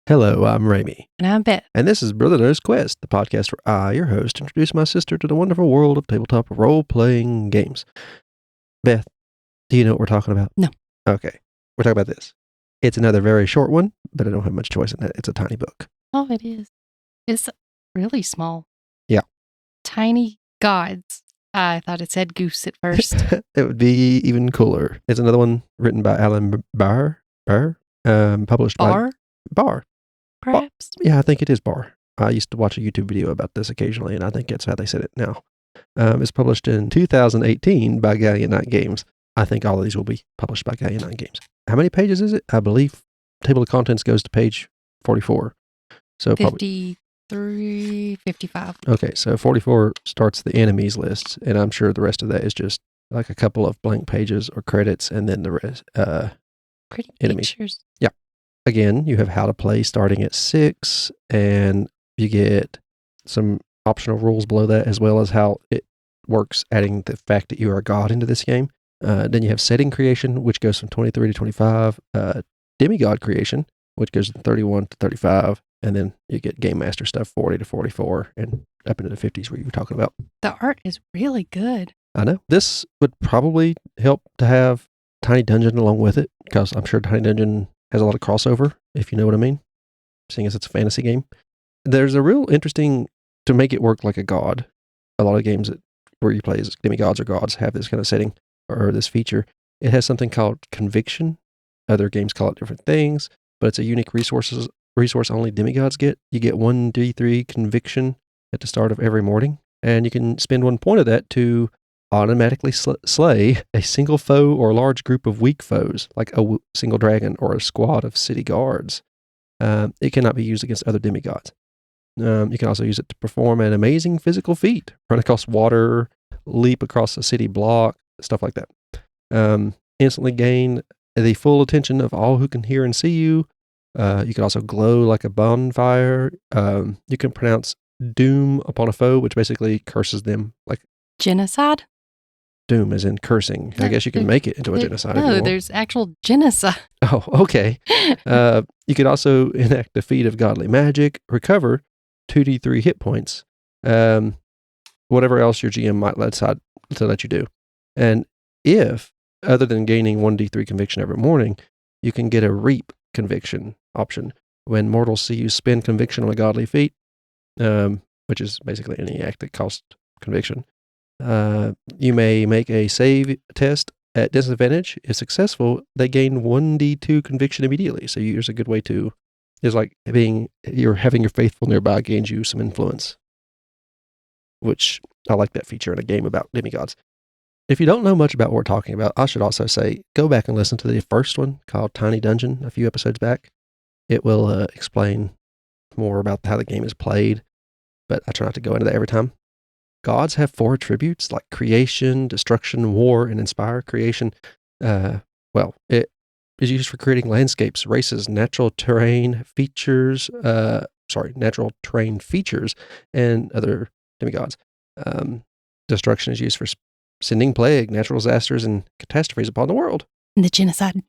Hello, I'm Ramy, And I bet. and this is Brother Knows Quest, the podcast where I, your host, introduce my sister to the wonderful world of tabletop role-playing games. Beth, do you know what we're talking about? No. Okay, we're talking about this. It's another very short one, but I don't have much choice in that. It's a tiny book. Oh, it is. It's really small. Yeah. Tiny gods. I thought it said goose at first. It would be even cooler. It's another one written by Alan Barr, published Bar, by Barr. perhaps? Yeah, I think it is Barr. I used to watch a YouTube video about this occasionally, and I think that's how they said it now. It's published in 2018 by Galleon Night Games. I think all of these will be published by Galleon Night Games. How many pages is it? I believe table of contents goes to page 44. So 53, 55. Okay, so 44 starts the enemies list, and I'm sure the rest of that is just like a couple of blank pages or credits, and then the rest, Pretty enemies. pictures. Again, you have how to play starting at 6, and you get some optional rules below that, as well as how it works, adding the fact that you are a god into this game. Then you have setting creation, which goes from 23 to 25, demigod creation, which goes from 31 to 35, and then you get game master stuff 40 to 44, and up into the 50s where you were talking about. The art is really good. I know. This would probably help to have Tiny Dungeon along with it, because I'm sure Tiny Dungeon has a lot of crossover, if you know what I mean, seeing as it's a fantasy game. There's a real interesting, to make it work like a god, a lot of games where you play as demigods or gods have this kind of setting, or this feature. It has something called conviction. Other games call it different things, but it's a unique resource only demigods get. You get 1d3 conviction at the start of every morning, and you can spend 1 point of that to automatically slay a single foe or large group of weak foes, like a single dragon or a squad of city guards. It cannot be used against other demigods. You can also use it to perform an amazing physical feat, run across water, leap across a city block, stuff like that. Instantly gain the full attention of all who can hear and see you. You can also glow like a bonfire. You can pronounce doom upon a foe, which basically curses them, like Genocide? doom as in cursing. I guess you can make it into a genocide. No, there's actual genocide. Oh, okay. You could also enact the feat of godly magic, recover 2d3 hit points, whatever else your GM might decide to let you do. And if, other than gaining 1d3 conviction every morning, you can get a reap conviction option. When mortals see you spend conviction on a godly feat, which is basically any act that costs conviction, you may make a save test at disadvantage. If successful, they gain 1d2 conviction immediately. So here's a good way to, it's like you're having your faithful nearby gains you some influence, which I like that feature in a game about demigods. If you don't know much about what we're talking about, I should also say, go back and listen to the first one called Tiny Dungeon a few episodes back. It will explain more about how the game is played, but I try not to go into that every time. Gods have 4 attributes like creation, destruction, war, and inspire. Creation, it is used for creating landscapes, races, natural terrain features, and other demigods. Destruction is used for sending plague, natural disasters, and catastrophes upon the world. And the genocide.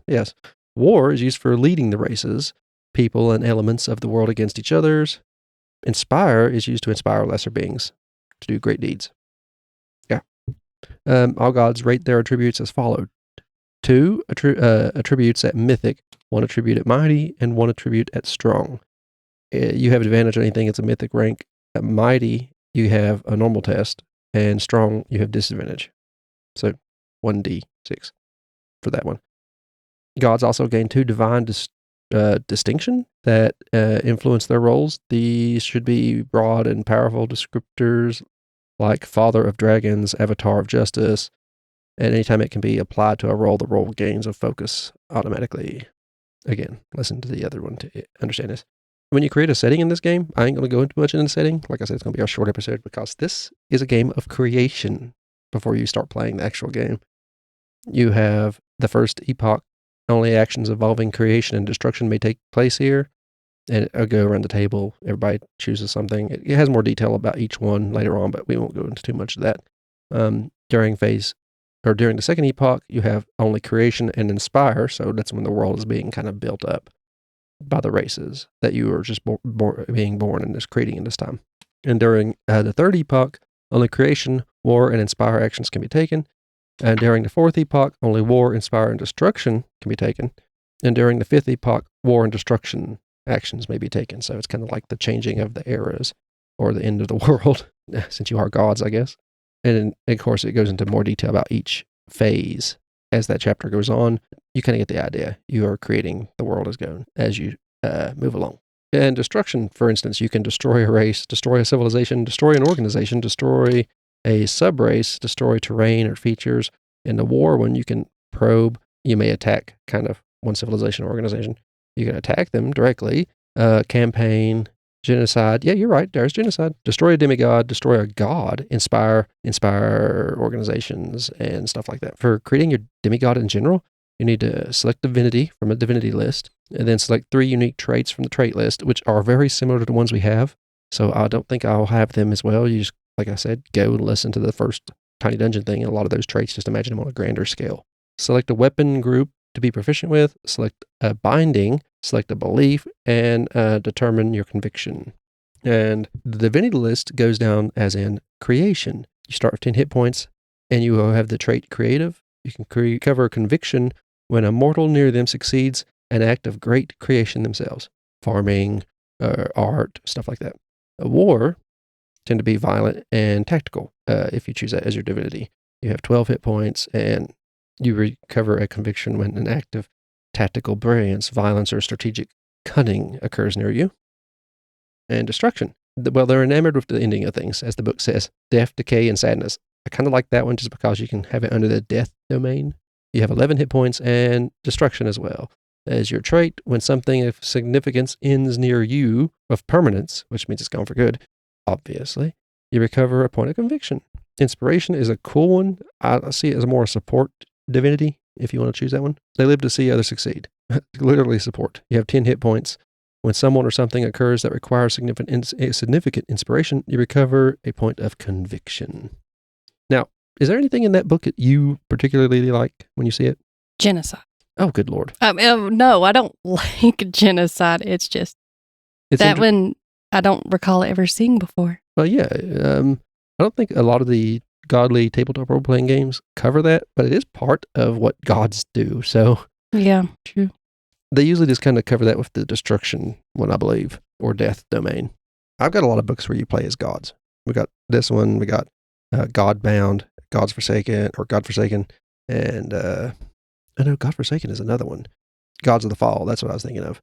Yes. War is used for leading the races, people, and elements of the world against each other's. Inspire is used to inspire lesser beings to do great deeds. Yeah. All gods rate their attributes as followed. 2 attributes at mythic, 1 attribute at mighty, and 1 attribute at strong. You have advantage on anything that's a mythic rank. At mighty, you have a normal test, and strong, you have disadvantage. So 1d6 for that one. Gods also gain 2 divine distinction that influence their roles. These should be broad and powerful descriptors like Father of Dragons, Avatar of Justice, and anytime it can be applied to a role, the role gains a focus automatically. Again, listen to the other one to understand this. When you create a setting in this game, I ain't going to go into much in the setting. Like I said, it's going to be a short episode because this is a game of creation before you start playing the actual game. You have the first epoch. Only actions involving creation and destruction may take place here. And I'll go around the table. Everybody chooses something. It has more detail about each one later on, but we won't go into too much of that. During the second epoch, you have only creation and inspire. So that's when the world is being kind of built up. by the races that you are just being born and just creating in this time. And during the third epoch, only creation, war, and inspire actions can be taken. And during the fourth epoch, only war, inspire, and destruction can be taken. And during the fifth epoch, war and destruction actions may be taken. So it's kind of like the changing of the eras or the end of the world, since you are gods, I guess. And of course, it goes into more detail about each phase as that chapter goes on. You kind of get the idea. You are creating the world as you move along. And destruction, for instance, you can destroy a race, destroy a civilization, destroy an organization, destroy a subrace, destroy terrain or features. In the war, when you can probe, you may attack kind of one civilization or organization. You can attack them directly. Campaign, genocide. Yeah, you're right. There's genocide. Destroy a demigod, destroy a god, inspire organizations and stuff like that. For creating your demigod in general, you need to select divinity from a divinity list and then select 3 unique traits from the trait list, which are very similar to the ones we have. So I don't think I'll have them as well. You just, like I said, go and listen to the first Tiny Dungeon thing and a lot of those traits, just imagine them on a grander scale. Select a weapon group to be proficient with, select a binding, select a belief, and determine your conviction. And the divinity list goes down as in creation. You start with 10 hit points, and you will have the trait creative. You can recover a conviction when a mortal near them succeeds an act of great creation themselves. Farming, art, stuff like that. A war tend to be violent and tactical if you choose that as your divinity. You have 12 hit points, and you recover a conviction when an act of tactical brilliance, violence, or strategic cunning occurs near you. And destruction. Well, they're enamored with the ending of things, as the book says. Death, decay, and sadness. I kind of like that one just because you can have it under the death domain. You have 11 hit points and destruction as well. As your trait, when something of significance ends near you of permanence, which means it's gone for good, obviously, you recover a point of conviction. Inspiration is a cool one. I see it as more a support divinity, if you want to choose that one. They live to see others succeed. Literally support. You have 10 hit points. When someone or something occurs that requires significant inspiration, you recover a point of conviction. Now, is there anything in that book that you particularly like when you see it? Genocide. Oh, good Lord. No, I don't like genocide. It's just one I don't recall ever seeing before. Well, yeah. I don't think a lot of the godly tabletop role-playing games cover that, but it is part of what gods do. So yeah, true. They usually just kind of cover that with the destruction one, I believe, or death domain. I've got a lot of books where you play as gods. We got this one. We got Godbound, God's Forsaken, or God Forsaken, and I know God Forsaken is another one. Gods of the Fall. That's what I was thinking of.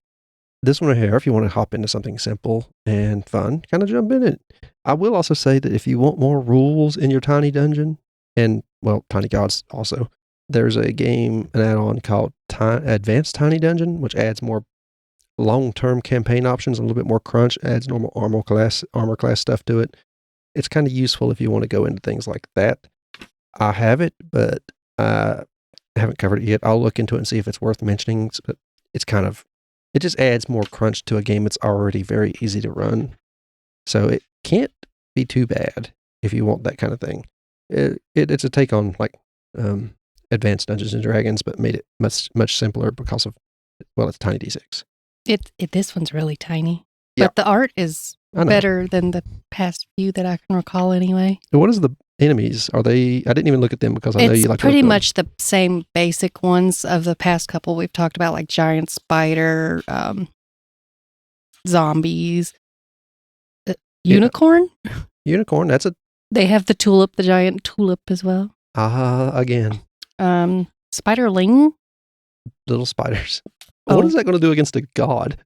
This one right here, if you want to hop into something simple and fun, kind of jump in it. I will also say that if you want more rules in your tiny dungeon, and, well, Tiny Gods also, there's a game, an add-on called Advanced Tiny Dungeon, which adds more long-term campaign options, a little bit more crunch, adds normal armor class stuff to it. It's kind of useful if you want to go into things like that. I have it, but I haven't covered it yet. I'll look into it and see if it's worth mentioning, but it just adds more crunch to a game that's already very easy to run. So it can't be too bad if you want that kind of thing. It's a take on like Advanced Dungeons and Dragons, but made it much simpler because of, well, it's tiny D6. This one's really tiny, yeah. But the art is better than the past few that I can recall anyway. What is the enemies? Are they? I didn't even look at them because I know you like. It's pretty much the same basic ones of the past couple we've talked about, like giant spider, zombies, unicorn. Unicorn. That's a. They have the giant tulip as well. Again. Spiderling. Little spiders. What is that going to do against a god?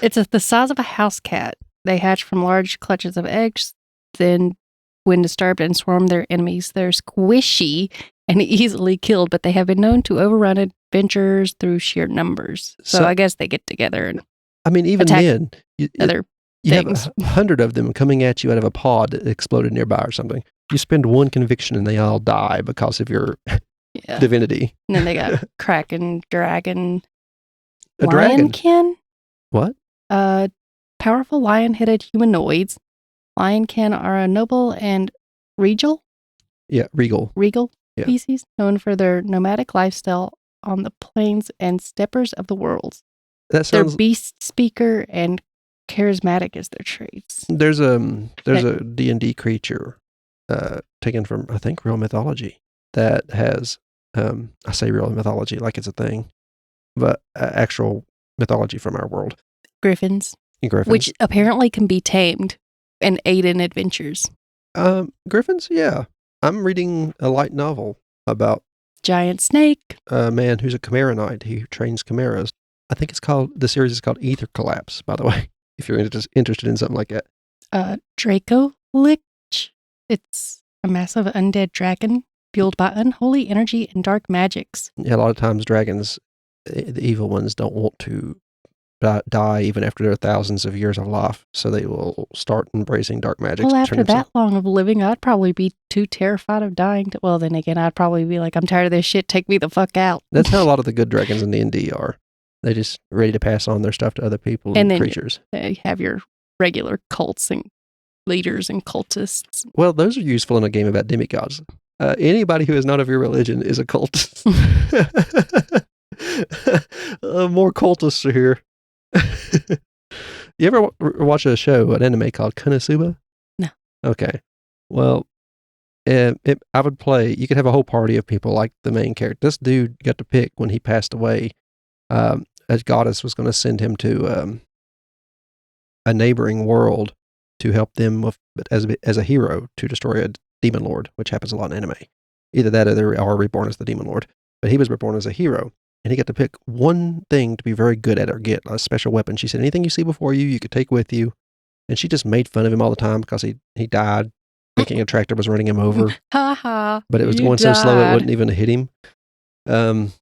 It's the size of a house cat. They hatch from large clutches of eggs. Then, when disturbed and swarm their enemies, they're squishy and easily killed, but they have been known to overrun adventures through sheer numbers. So I guess they get together and even then, you things. have 100 of them coming at you out of a pod that exploded nearby or something. You spend one conviction and they all die because of your divinity. And then they got Kraken, Dragon, a dragon. Lionkin. What? Powerful lion-headed humanoids. Lionkin are a noble and regal. Yeah, regal species known for their nomadic lifestyle on the plains and steppes of the world. That They're sounds. beast speaker and charismatic as their traits. There's a D&D creature taken from, I think, real mythology that has I say real mythology like it's a thing, but actual mythology from our world. Griffins, Griffins. which apparently can be tamed and aid in adventures. Griffins, yeah. I'm reading a light novel about Giant snake. a man who's a chimera knight who trains chimeras. I think the series is called Ether Collapse, by the way, if you're interested in something like that. Draco Lich. It's a massive undead dragon fueled by unholy energy and dark magics. Yeah, a lot of times dragons, the evil ones, don't want to die even after their thousands of years of life, so they will start embracing dark magic. Well, after that long of living, I'd probably be too terrified of dying. Well, then again, I'd probably be like, I'm tired of this shit. Take me the fuck out. That's how a lot of the good dragons in D&D are. They just ready to pass on their stuff to other people and creatures. You have your regular cults and leaders and cultists. Well, those are useful in a game about demigods. Anybody who is not of your religion is a cultist. More cultists are here. You ever watch an anime called Konosuba? No. Okay. Well, I would play, you could have a whole party of people like the main character. This dude got to pick when he passed away. A goddess was going to send him to a neighboring world to help them as a hero to destroy a demon lord, which happens a lot in anime. Either that or they are reborn as the demon lord. But he was reborn as a hero, and he got to pick one thing to be very good at or get, a special weapon. She said, anything you see before you, you could take with you. And she just made fun of him all the time because he died thinking a tractor was running him over. Ha ha. But it was going so slow it wouldn't even hit him. And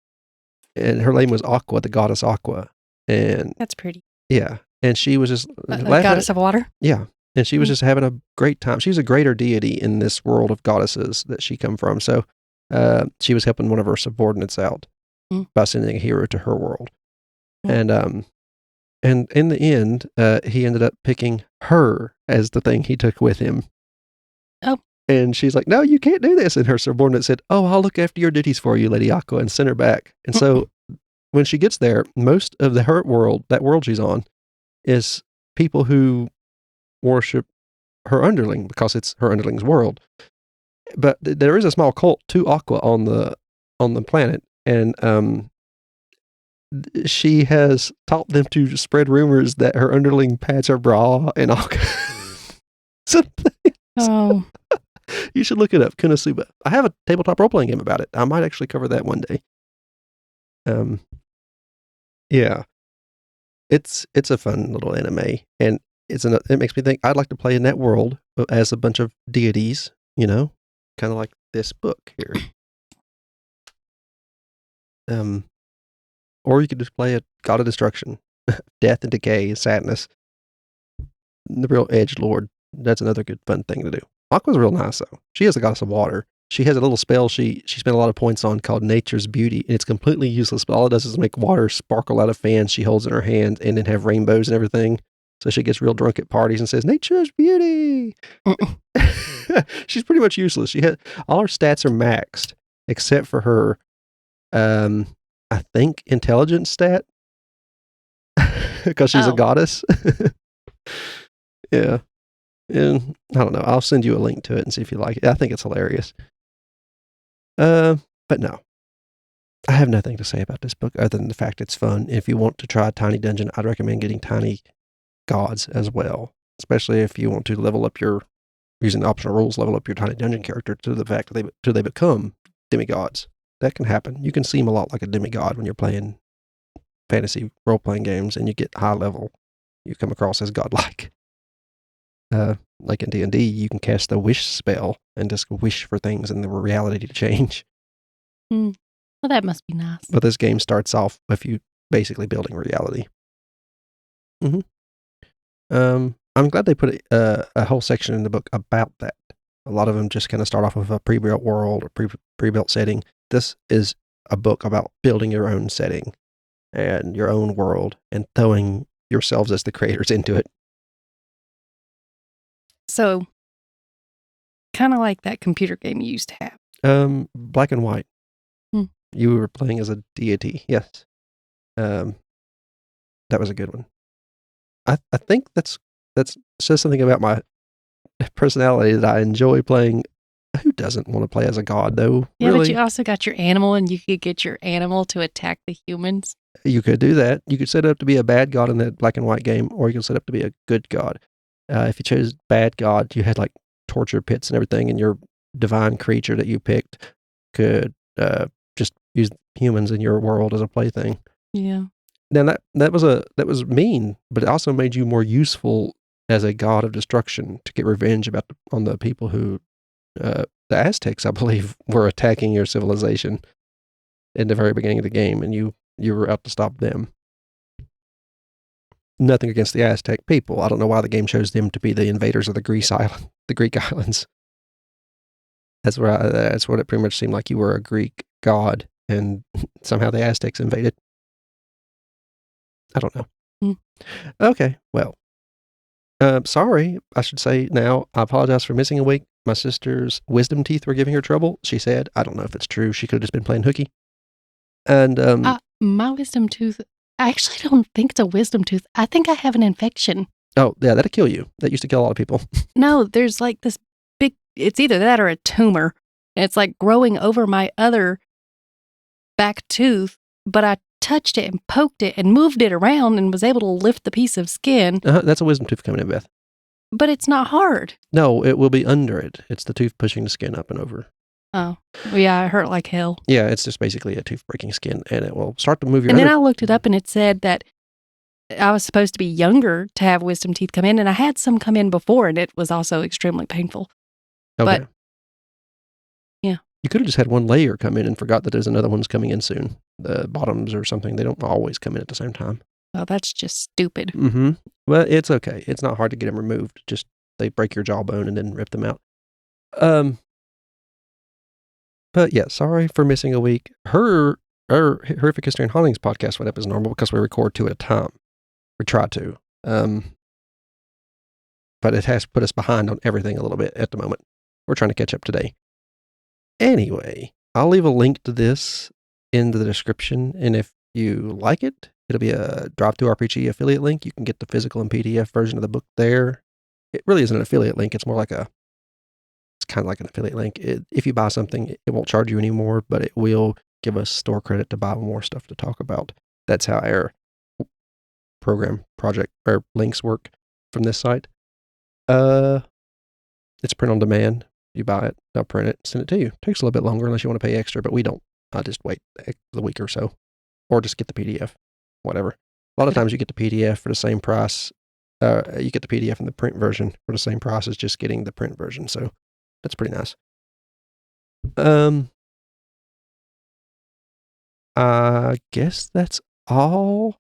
her name was Aqua, the goddess Aqua. And that's pretty. Yeah. And she was just a goddess of water? Yeah. And she was just having a great time. She's a greater deity in this world of goddesses that she come from. So she was helping one of her subordinates out by sending a hero to her world. And in the end, he ended up picking her as the thing he took with him. Oh. And she's like, no, you can't do this. And her subordinate said, oh, I'll look after your duties for you, Lady Aqua, and send her back. And so when she gets there, most of that world she's on, is people who worship her underling because it's her underling's world. But there is a small cult to Aqua on the planet, and she has taught them to spread rumors that her underling pads her bra and all some things. Oh. You should look it up, Konosuba. I have a tabletop role-playing game about it. I might actually cover that one day. Yeah. It's a fun little anime, and it makes me think I'd like to play in that world as a bunch of deities, kind of like this book here. Or you could just play a god of destruction, death and decay and sadness. The real edgelord. That's another good fun thing to do. Aqua's real nice though. She is a goddess of water. She has a little spell she spent a lot of points on called Nature's Beauty, and it's completely useless, but all it does is make water sparkle out of fans she holds in her hand and then have rainbows and everything. So she gets real drunk at parties and says, Nature's Beauty! She's pretty much useless. All her stats are maxed, except for her, I think, intelligence stat, because she's a goddess. Yeah. And I don't know. I'll send you a link to it and see if you like it. I think it's hilarious. But no, I have nothing to say about this book other than the fact it's fun. If you want to try a tiny dungeon, I'd recommend getting tiny gods as well, especially if you want to level up using the optional rules, level up your tiny dungeon character to the fact that they become demigods. That can happen. You can seem a lot like a demigod when you're playing fantasy role-playing games and you get high level. You come across as godlike. Like in D&D, you can cast the wish spell and just wish for things and the reality to change. Well, that must be nice. But this game starts off with you basically building reality. I'm glad they put a whole section in the book about that. A lot of them just kind of start off with a pre-built world or pre-built setting. This is a book about building your own setting and your own world and throwing yourselves as the creators into it. So, kind of like that computer game you used to have. Black and white. You were playing as a deity, yes. That was a good one. I think that says something about my personality that I enjoy playing. Who doesn't want to play as a god, though? Yeah, really? but you also got your animal, and you could get your animal to attack the humans. You could do that. You could set it up to be a bad god in the black and white game, or you could set up to be a good god. If you chose bad god, you had like torture pits and everything, and your divine creature that you picked could just use humans in your world as a plaything. Yeah. Now that was mean, but it also made you more useful as a god of destruction to get revenge on the people who the Aztecs, I believe, were attacking your civilization in the very beginning of the game, and you were out to stop them. Nothing against the Aztec people. I don't know why the game chose them to be the invaders of the Greek islands. That's what it pretty much seemed like. You were a Greek god, and somehow the Aztecs invaded. I don't know. Okay, well, sorry, I should say now. I apologize for missing a week. My sister's wisdom teeth were giving her trouble. She said, I don't know if it's true. She could have just been playing hooky. And my wisdom tooth, I actually don't think it's a wisdom tooth. I think I have an infection. Oh, yeah, that'll kill you. That used to kill a lot of people. No, there's like this big, it's either that or a tumor. And it's like growing over my other back tooth, but I touched it and poked it and moved it around and was able to lift the piece of skin. That's a wisdom tooth coming in, Beth. But it's not hard. No, it will be under it. It's the tooth pushing the skin up and over. Oh, well, yeah, it hurt like hell. Yeah, it's just basically a tooth breaking skin, and it will start to move your. And then I looked it up, and it said that I was supposed to be younger to have wisdom teeth come in, and I had some come in before, and it was also extremely painful. Okay. But yeah, you could have just had one layer come in and forgot that there's another one's coming in soon. The bottoms or something, they don't always come in at the same time. Well, that's just stupid. Mm-hmm. Well, it's okay. It's not hard to get them removed. Just they break your jawbone and then rip them out. But yeah, sorry for missing a week. Her Horrific History and Hauntings podcast went up as normal because we record 2 at a time. We try to. But it has put us behind on everything a little bit at the moment. We're trying to catch up today. Anyway, I'll leave a link to this in the description, and if you like it, it'll be a Drive-Thru-RPG affiliate link. You can get the physical and PDF version of the book there. It really isn't an affiliate link. It's more like it's kind of like an affiliate link. If you buy something, it won't charge you anymore, but it will give us store credit to buy more stuff to talk about. That's how our project or links work from this site. It's print on demand. You buy it, they'll print it, send it to you. It takes a little bit longer unless you want to pay extra, but we don't. I just wait the week or so, or just get the PDF, whatever. A lot of times you get the PDF for the same price. You get the PDF and the print version for the same price as just getting the print version. So that's pretty nice. I guess that's all.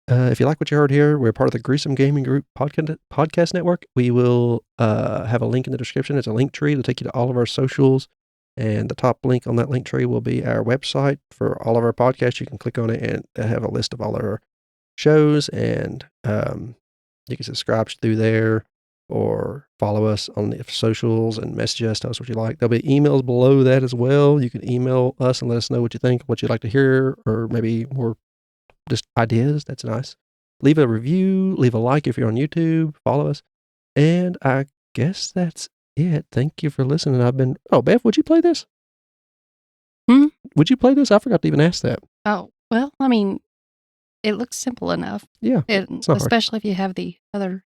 If you like what you heard here, we're part of the Gruesome Gaming Group podcast network. We will have a link in the description. It's a link tree to take you to all of our socials. And the top link on that link tree will be our website for all of our podcasts. You can click on it and have a list of all our shows. And you can subscribe through there or follow us on the socials and message us, tell us what you like. There'll be emails below that as well. You can email us and let us know what you think, what you'd like to hear, or maybe more just ideas. That's nice. Leave a review, leave a like if you're on YouTube, follow us. And I guess that's it. Thank you for listening. Bev, would you play this? Would you play this? I forgot to even ask that. Oh, well, I mean, it looks simple enough. Yeah. Especially if you have the other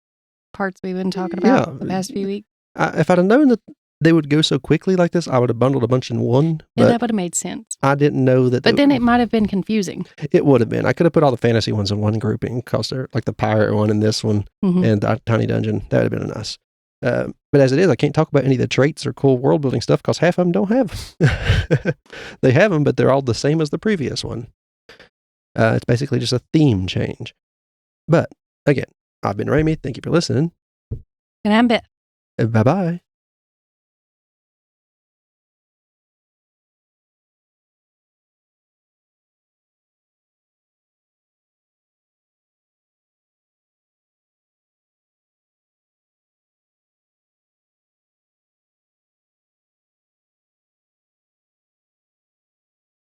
parts we've been talking about the past few weeks. If I'd have known that they would go so quickly like this, I would have bundled a bunch in one. Yeah, that would have made sense. I didn't know that. But then it might have been confusing. It would have been. I could have put all the fantasy ones in one grouping because they're like the pirate one and this one and the tiny dungeon. That would have been nice. But as it is, I can't talk about any of the traits or cool world building stuff because half of them don't have them. They have them, but they're all the same as the previous one. It's basically just a theme change. But again, I've been Rami. Thank you for listening. And I'm Beth. Bye-bye.